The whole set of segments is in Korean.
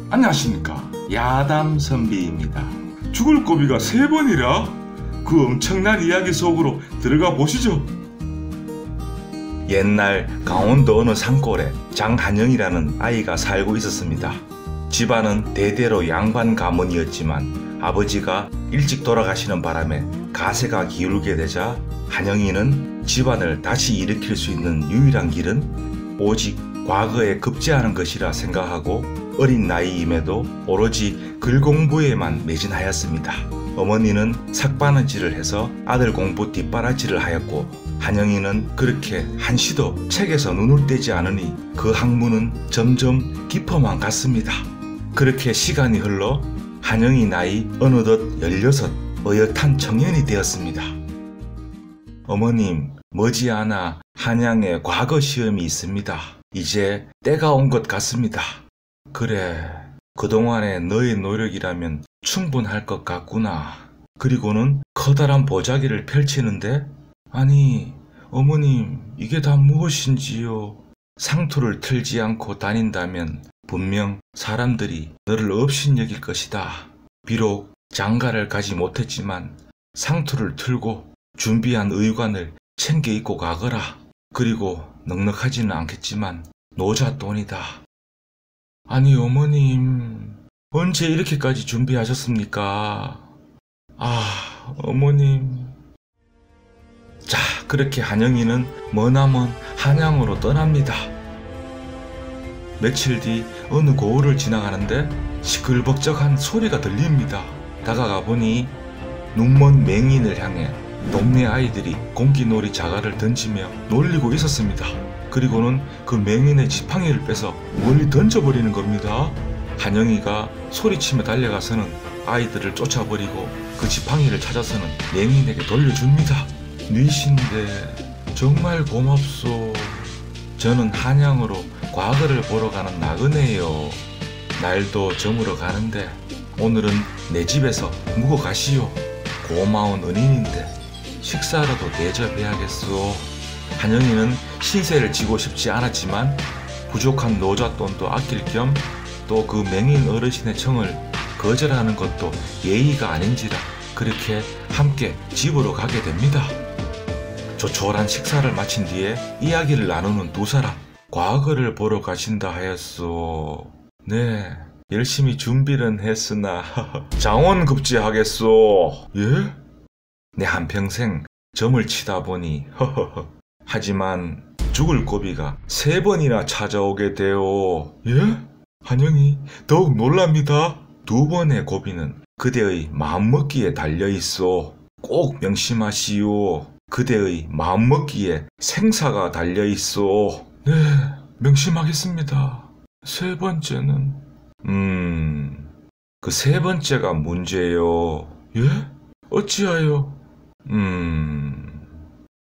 안녕하십니까, 야담 선비입니다. 죽을 고비가 3번이라? 그 엄청난 이야기 속으로 들어가 보시죠. 옛날 강원도 어느 산골에 장한영이라는 아이가 살고 있었습니다. 집안은 대대로 양반 가문이었지만 아버지가 일찍 돌아가시는 바람에 가세가 기울게 되자 한영이는 집안을 다시 일으킬 수 있는 유일한 길은 오직 과거에 급제하는 것이라 생각하고 어린 나이임에도 오로지 글 공부에만 매진하였습니다. 어머니는 삭바느질을 해서 아들 공부 뒷바라지를 하였고 한영이는 그렇게 한시도 책에서 눈을 떼지 않으니 그 학문은 점점 깊어만 갔습니다. 그렇게 시간이 흘러 한영이 나이 어느덧 16, 어엿한 청년이 되었습니다. 어머님, 머지않아 한양에 과거 시험이 있습니다. 이제 때가 온 것 같습니다. 그래, 그동안의 너의 노력이라면 충분할 것 같구나. 그리고는 커다란 보자기를 펼치는데, 아니, 어머님, 이게 다 무엇인지요? 상투를 틀지 않고 다닌다면 분명 사람들이 너를 업신여길 것이다. 비록 장가를 가지 못했지만 상투를 틀고 준비한 의관을 챙겨 입고 가거라. 그리고 넉넉하지는 않겠지만 노잣돈이다. 아니 어머님, 언제 이렇게까지 준비하셨습니까? 아, 어머님. 자, 그렇게 한영이는 머나먼 한양으로 떠납니다. 며칠 뒤 어느 고을을 지나가는데 시끌벅적한 소리가 들립니다. 다가가 보니 눈먼 맹인을 향해 동네 아이들이 공기놀이 자갈을 던지며 놀리고 있었습니다. 그리고는 그 맹인의 지팡이를 빼서 멀리 던져버리는 겁니다. 한영이가 소리치며 달려가서는 아이들을 쫓아버리고 그 지팡이를 찾아서는 맹인에게 돌려줍니다. 뉘신데 정말 고맙소. 저는 한양으로 과거를 보러 가는 나그네요. 날도 저물어 가는데 오늘은 내 집에서 묵어 가시오. 고마운 은인인데 식사라도 대접해야겠소. 한영이는 신세를 지고 싶지 않았지만 부족한 노잣돈도 아낄 겸 또 그 맹인 어르신의 청을 거절하는 것도 예의가 아닌지라 그렇게 함께 집으로 가게 됩니다. 조촐한 식사를 마친 뒤에 이야기를 나누는 두 사람. 과거를 보러 가신다 하였소. 네, 열심히 준비는 했으나 장원급제하겠소. 예? 내 한평생 점을 치다 보니 하지만 죽을 고비가 3번이나 찾아오게 되오. 예? 한영이 더욱 놀랍니다. 2번의 고비는 그대의 마음먹기에 달려있소. 꼭 명심하시오. 그대의 마음먹기에 생사가 달려있소. 네, 명심하겠습니다. 3번째는? 그 3번째가 문제요. 예? 어찌하여?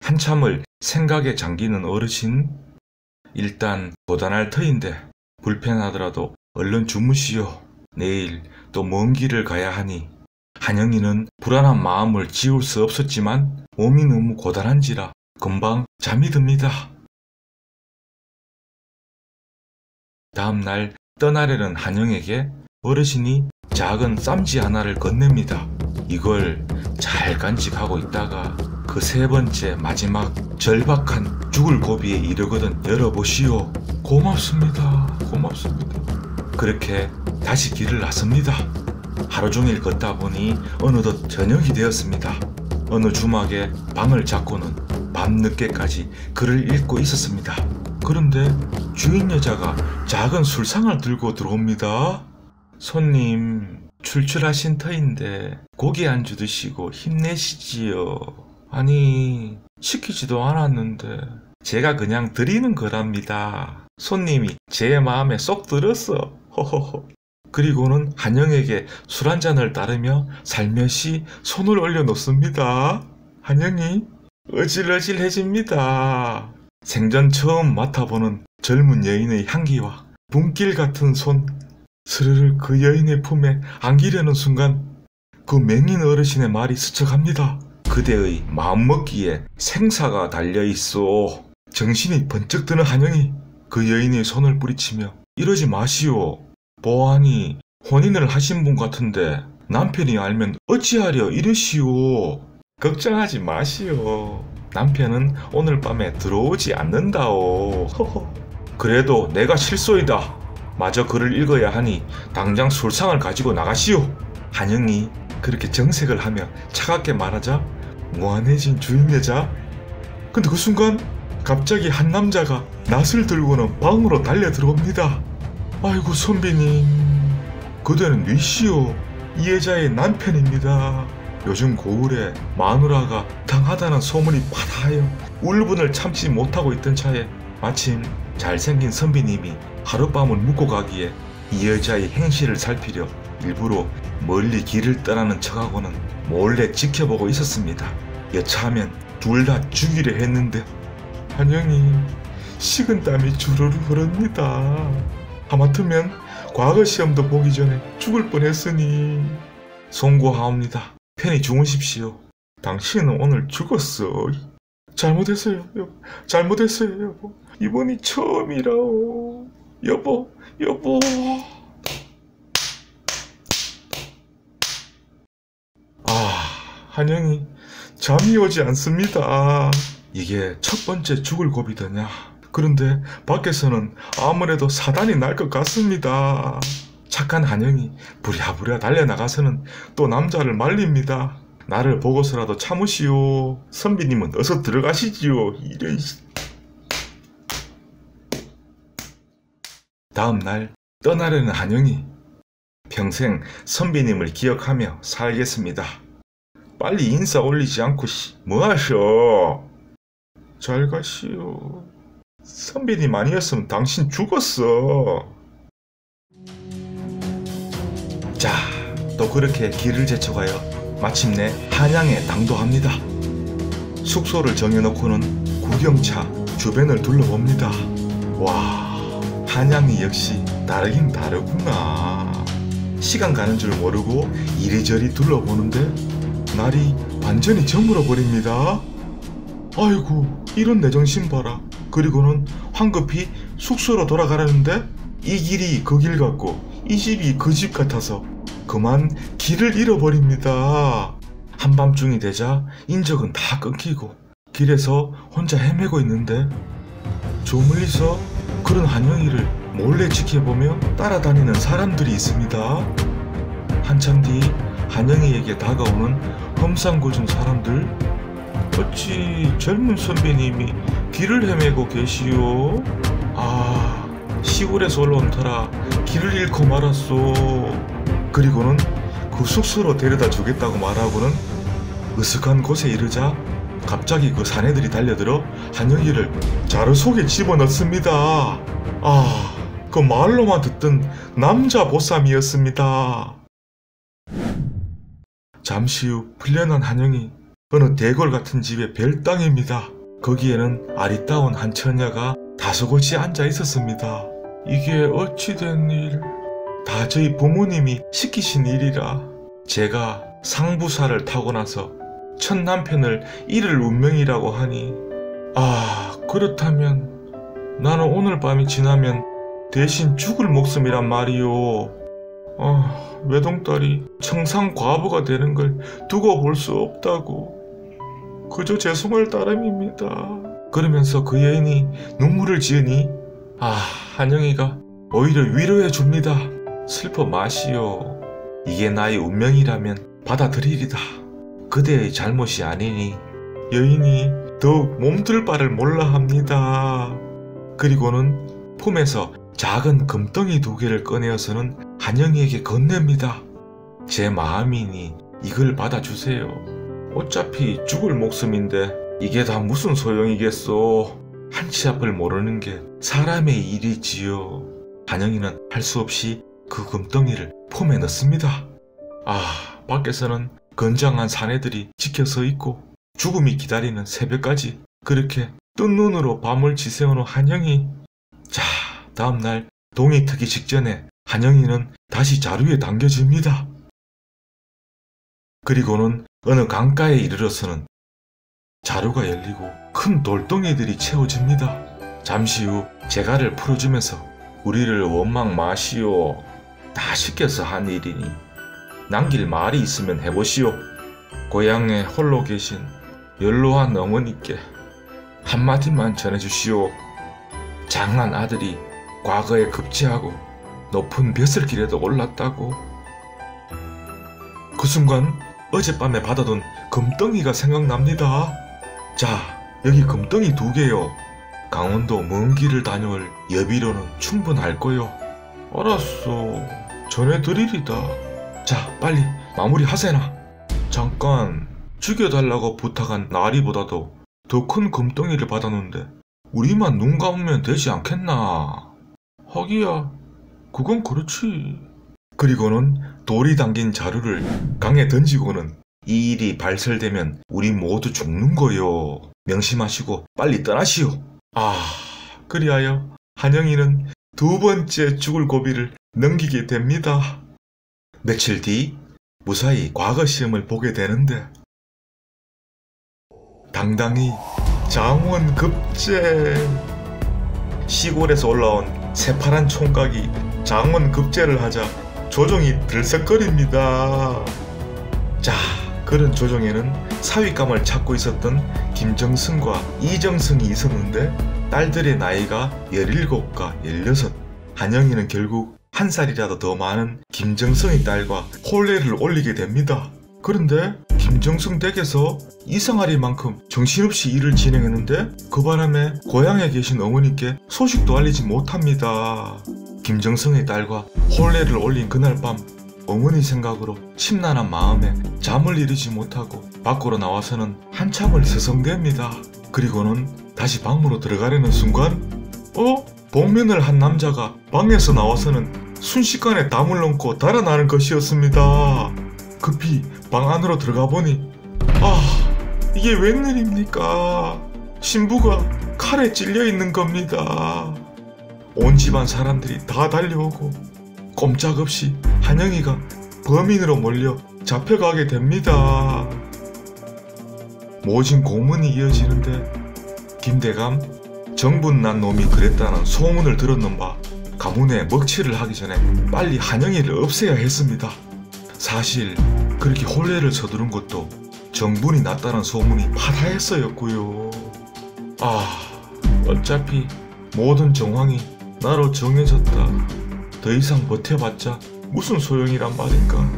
한참을 생각에 잠기는 어르신. 일단 고단할 터인데 불편하더라도 얼른 주무시오. 내일 또 먼 길을 가야 하니. 한영이는 불안한 마음을 지울 수 없었지만 몸이 너무 고단한지라 금방 잠이 듭니다. 다음날 떠나려는 한영에게 어르신이 작은 쌈지 하나를 건넵니다. 이걸 잘 간직하고 있다가 그 3번째 마지막 절박한 죽을 고비에 이르거든 열어보시오. 고맙습니다. 고맙습니다. 그렇게 다시 길을 나섭니다. 하루 종일 걷다 보니 어느덧 저녁이 되었습니다. 어느 주막에 방을 잡고는 밤늦게까지 글을 읽고 있었습니다. 그런데 주인 여자가 작은 술상을 들고 들어옵니다. 손님, 출출하신 터인데 고기 안주 드시고 힘내시지요. 아니, 시키지도 않았는데 제가 그냥 드리는 거랍니다. 손님이 제 마음에 쏙 들었어. 호호호. 그리고는 한영에게 술 한 잔을 따르며 살며시 손을 올려놓습니다. 한영이 어질어질해집니다. 생전 처음 맡아보는 젊은 여인의 향기와 분길 같은 손. 스르르 그 여인의 품에 안기려는 순간 그 맹인 어르신의 말이 스쳐갑니다. 그대의 마음먹기에 생사가 달려있소. 정신이 번쩍 드는 한영이 그 여인의 손을 뿌리치며 이러지 마시오. 보아하니 혼인을 하신 분 같은데 남편이 알면 어찌하려 이러시오. 걱정하지 마시오. 남편은 오늘 밤에 들어오지 않는다오. 그래도 내가 실소이다. 마저 글을 읽어야 하니 당장 술상을 가지고 나가시오. 한영이 그렇게 정색을 하며 차갑게 말하자 무안해진 주인 여자. 근데 그 순간 갑자기 한 남자가 낫을 들고는 방으로 달려 들어옵니다. 아이고 선비님, 그대는 뉘시오. 이 여자의 남편입니다. 요즘 고을에 마누라가 당하다는 소문이 파다하여 울분을 참지 못하고 있던 차에 마침 잘생긴 선비님이 하룻밤을 묵고 가기에 이 여자의 행실을 살피려 일부러 멀리 길을 떠나는 척하고는 몰래 지켜보고 있었습니다. 여차하면 둘 다 죽이려 했는데 한영이 식은땀이 주르르 흐릅니다. 하마터면 과거 시험도 보기 전에 죽을 뻔했으니 송구하옵니다. 편히 주무십시오. 당신은 오늘 죽었어. 잘못했어요. 잘못했어요 여보. 이번이 처음이라오. 여보. 한영이 잠이 오지 않습니다. 이게 첫 번째 죽을 고비더냐. 그런데 밖에서는 아무래도 사단이 날 것 같습니다. 착한 한영이 부랴부랴 달려나가서는 또 남자를 말립니다. 나를 보고서라도 참으시오. 선비님은 어서 들어가시지요. 이런. 다음날 떠나려는 한영이 평생 선비님을 기억하며 살겠습니다. 빨리 인사 올리지 않고 뭐하셔. 잘 가시오. 선비님 아니었으면 당신 죽었어. 자, 또 그렇게 길을 제쳐가요 마침내 한양에 당도합니다. 숙소를 정해놓고는 구경차 주변을 둘러봅니다. 와, 한양이 역시 다르긴 다르구나. 시간 가는 줄 모르고 이리저리 둘러보는데 날이 완전히 저물어 버립니다. 아이고, 이런 내 정신 봐라. 그리고는 황급히 숙소로 돌아가려는데 이 길이 그 길 같고 이 집이 그 집 같아서 그만 길을 잃어버립니다. 한밤중이 되자 인적은 다 끊기고 길에서 혼자 헤매고 있는데 저 멀리서 그런 한영이를 몰래 지켜보며 따라다니는 사람들이 있습니다. 한참 뒤 한영이에게 다가오는 험상궂은 사람들. 어찌 젊은 선배님이 길을 헤매고 계시오? 아, 시골에서 올라온 터라 길을 잃고 말았소. 그리고는 그 숙소로 데려다 주겠다고 말하고는 으슥한 곳에 이르자 갑자기 그 사내들이 달려들어 한영이를 자루 속에 집어넣습니다. 아, 그 말로만 듣던 남자 보쌈이었습니다. 잠시 후 풀려난 한영이 어느 대궐 같은 집의 별당입니다. 거기에는 아리따운 한 처녀가 다소곳이 앉아 있었습니다. 이게 어찌된 일? 다 저희 부모님이 시키신 일이라. 제가 상부사를 타고 나서 첫 남편을 잃을 운명이라고 하니, 아, 그렇다면 나는 오늘 밤이 지나면 대신 죽을 목숨이란 말이오. 외동딸이 청상과부가 되는 걸 두고 볼 수 없다고. 그저 죄송할 따름입니다. 그러면서 그 여인이 눈물을 지으니 한영이가 오히려 위로해 줍니다. 슬퍼 마시오. 이게 나의 운명이라면 받아들이리다. 그대의 잘못이 아니니. 여인이 더욱 몸둘 바를 몰라 합니다. 그리고는 품에서 작은 금덩이 2개를 꺼내어서는 한영이에게 건넵니다. 제 마음이니 이걸 받아주세요. 어차피 죽을 목숨인데 이게 다 무슨 소용이겠소. 한치 앞을 모르는 게 사람의 일이지요. 한영이는 할 수 없이 그 금덩이를 품에 넣습니다. 밖에서는 건장한 사내들이 지켜서 있고 죽음이 기다리는 새벽까지 그렇게 뜬 눈으로 밤을 지새우는 한영이. 자, 다음날 동이 트기 직전에 한영이는 다시 자루에 당겨집니다. 그리고는 어느 강가에 이르러서는 자루가 열리고 큰 돌덩이들이 채워집니다. 잠시 후 재갈을 풀어주면서 우리를 원망 마시오. 다 시켜서 한 일이니 남길 말이 있으면 해보시오. 고향에 홀로 계신 연로한 어머니께 한마디만 전해주시오. 장한 아들이 과거에 급제하고 높은 벼슬길에도 올랐다고. 그 순간 어젯밤에 받아둔 금덩이가 생각납니다. 자, 여기 금덩이 2개요. 강원도 먼 길을 다녀올 여비로는 충분할 거요. 알았어, 전해드리리다. 자, 빨리 마무리 하세나. 잠깐, 죽여달라고 부탁한 나리보다도 더 큰 금덩이를 받았는데 우리만 눈 감으면 되지 않겠나. 하기야, 그건 그렇지. 그리고는 돌이 담긴 자루를 강에 던지고는 이 일이 발설되면 우리 모두 죽는 거요. 명심하시고 빨리 떠나시오. 그리하여 한영이는 2번째 죽을 고비를 넘기게 됩니다. 며칠 뒤 무사히 과거 시험을 보게 되는데 당당히 장원급제. 시골에서 올라온 새파란 총각이 장원급제를 하자 조종이 들썩거립니다. 자, 그런 조종에는 사윗감을 찾고 있었던 김정승과 이정승이 있었는데 딸들의 나이가 17과 16. 한영이는 결국 1살이라도 더 많은 김정승의 딸과 혼례를 올리게 됩니다. 그런데 김정승 댁에서 이상하리만큼 정신없이 일을 진행했는데 그 바람에 고향에 계신 어머니께 소식도 알리지 못합니다. 김정승의 딸과 혼례를 올린 그날 밤 어머니 생각으로 심란한 마음에 잠을 이루지 못하고 밖으로 나와서는 한참을 서성댑니다. 그리고는 다시 방으로 들어가려는 순간 복면을 한 남자가 방에서 나와서는 순식간에 담을 넘고 달아나는 것이었습니다. 급히 방 안으로 들어가 보니 이게 웬일입니까? 신부가 칼에 찔려 있는 겁니다. 온 집안 사람들이 다 달려오고 꼼짝없이 한영이가 범인으로 몰려 잡혀가게 됩니다. 모진 고문이 이어지는데 김대감, 정분난 놈이 그랬다는 소문을 들었는 바 가문에 먹칠을 하기 전에 빨리 한영이를 없애야 했습니다. 사실 그렇게 혼례를 서두른 것도 정분이 났다는 소문이 파다했어였고요. 어차피 모든 정황이 나로 정해졌다. 더 이상 버텨봤자 무슨 소용이란 말인가.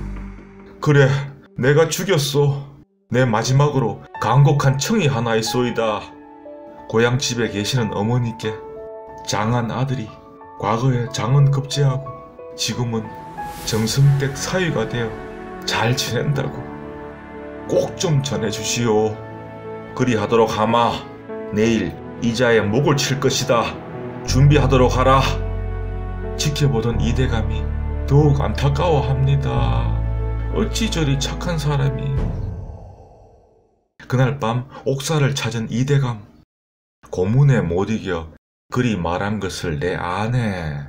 그래, 내가 죽였소. 내 마지막으로 간곡한 청이 하나 있소이다. 고향집에 계시는 어머니께 장한 아들이 과거에 장원급제하고 지금은 정승댁 사위가 되어 잘 지낸다고 꼭 좀 전해주시오. 그리하도록 하마. 내일 이자에 목을 칠 것이다. 준비하도록 하라. 지켜보던 이대감이 더욱 안타까워합니다. 어찌 저리 착한 사람이. 그날 밤 옥사를 찾은 이대감. 고문에 못 이겨 그리 말한 것을 내 아네.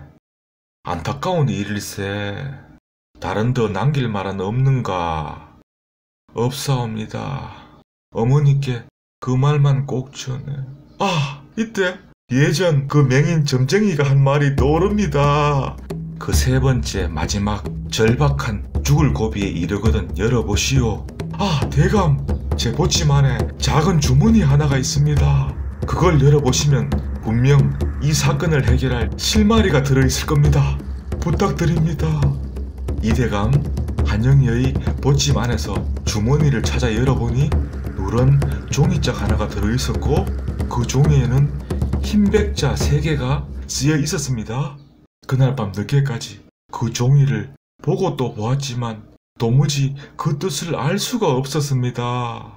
안타까운 일일세. 다른 더 남길 말은 없는가? 없사옵니다. 어머니께 그 말만 꼭 전해. 이때 예전 그 맹인 점쟁이가 한 말이 떠오릅니다. 그 3번째 마지막 절박한 죽을 고비에 이르거든 열어보시오. 대감, 제 보침 안에 작은 주머니 하나가 있습니다. 그걸 열어보시면 분명 이 사건을 해결할 실마리가 들어있을 겁니다. 부탁드립니다. 이대감, 한영이의 보침 안에서 주머니를 찾아 열어보니 누런 종이짝 하나가 들어있었고 그 종이에는 흰백자 3개가 쓰여 있었습니다. 그날 밤 늦게까지 그 종이를 보고 또 보았지만 도무지 그 뜻을 알 수가 없었습니다.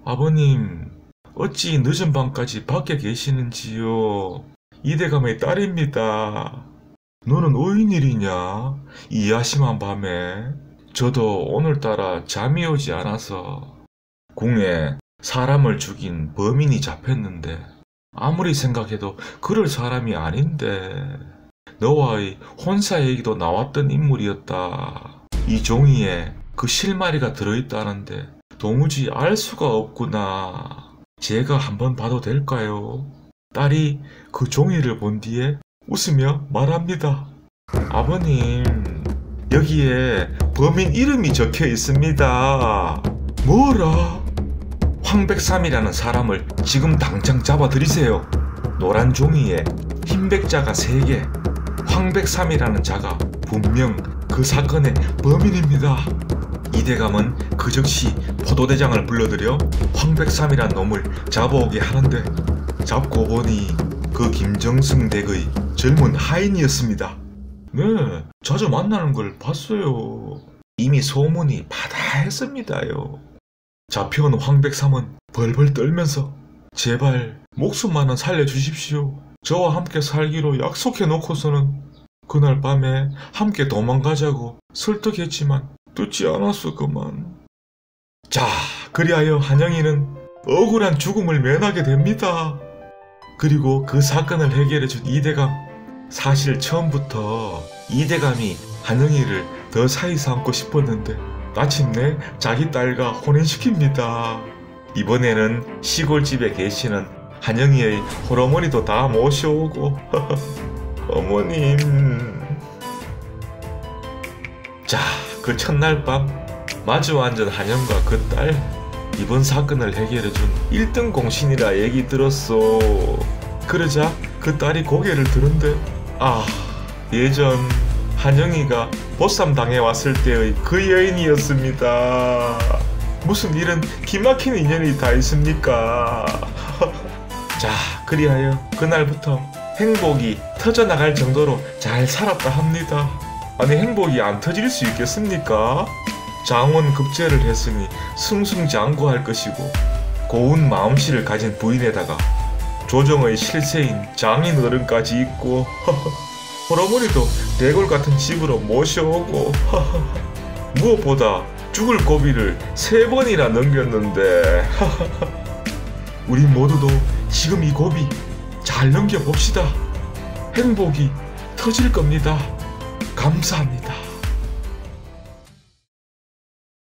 아버님, 어찌 늦은 밤까지 밖에 계시는지요? 이대감의 딸입니다. 너는 어인일이냐? 이 야심한 밤에. 저도 오늘따라 잠이 오지 않아서. 궁에 사람을 죽인 범인이 잡혔는데 아무리 생각해도 그럴 사람이 아닌데 너와의 혼사 얘기도 나왔던 인물이었다. 이 종이에 그 실마리가 들어있다는데 도무지 알 수가 없구나. 제가 한번 봐도 될까요? 딸이 그 종이를 본 뒤에 웃으며 말합니다. 아버님, 여기에 범인 이름이 적혀 있습니다. 뭐라? 황백삼이라는 사람을 지금 당장 잡아들이세요. 노란 종이에 흰 백자가 3개, 황백삼이라는 자가 분명 그 사건의 범인입니다. 이대감은 그 즉시 포도대장을 불러들여 황백삼이란 놈을 잡아오게 하는데, 잡고 보니 그 김정승 댁의 젊은 하인이었습니다. 네, 자주 만나는 걸 봤어요. 이미 소문이 바다했습니다요. 잡혀온 황백삼은 벌벌 떨면서 제발 목숨만은 살려주십시오. 저와 함께 살기로 약속해 놓고서는 그날 밤에 함께 도망가자고 설득했지만 듣지 않았어 그만. 자, 그리하여 한영이는 억울한 죽음을 면하게 됩니다. 그리고 그 사건을 해결해준 이대감. 사실 처음부터 이대감이 한영이를 더 사이 삼고 싶었는데 마침내 자기 딸과 혼인시킵니다. 이번에는 시골집에 계시는 한영이의 홀어머니도 다 모셔오고 어머님. 자, 그 첫날 밤 마주 앉은 한영과 그 딸, 이번 사건을 해결해준 1등 공신이라 얘기 들었어. 그러자 그 딸이 고개를 들은데, 예전 한영이가 보쌈 당해왔을 때의 그 여인이었습니다. 무슨 이런 기막힌 인연이 다 있습니까? 자, 그리하여 그날부터 행복이 터져나갈 정도로 잘 살았다 합니다. 아니, 행복이 안 터질 수 있겠습니까? 장원급제를 했으니 승승장구할 것이고, 고운 마음씨를 가진 부인에다가 조정의 실세인 장인 어른까지 있고 홀어머니도 대골 같은 집으로 모셔오고 무엇보다 죽을 고비를 3번이나 넘겼는데 우리 모두도 지금 이 고비 잘 넘겨봅시다. 행복이 터질 겁니다. 감사합니다.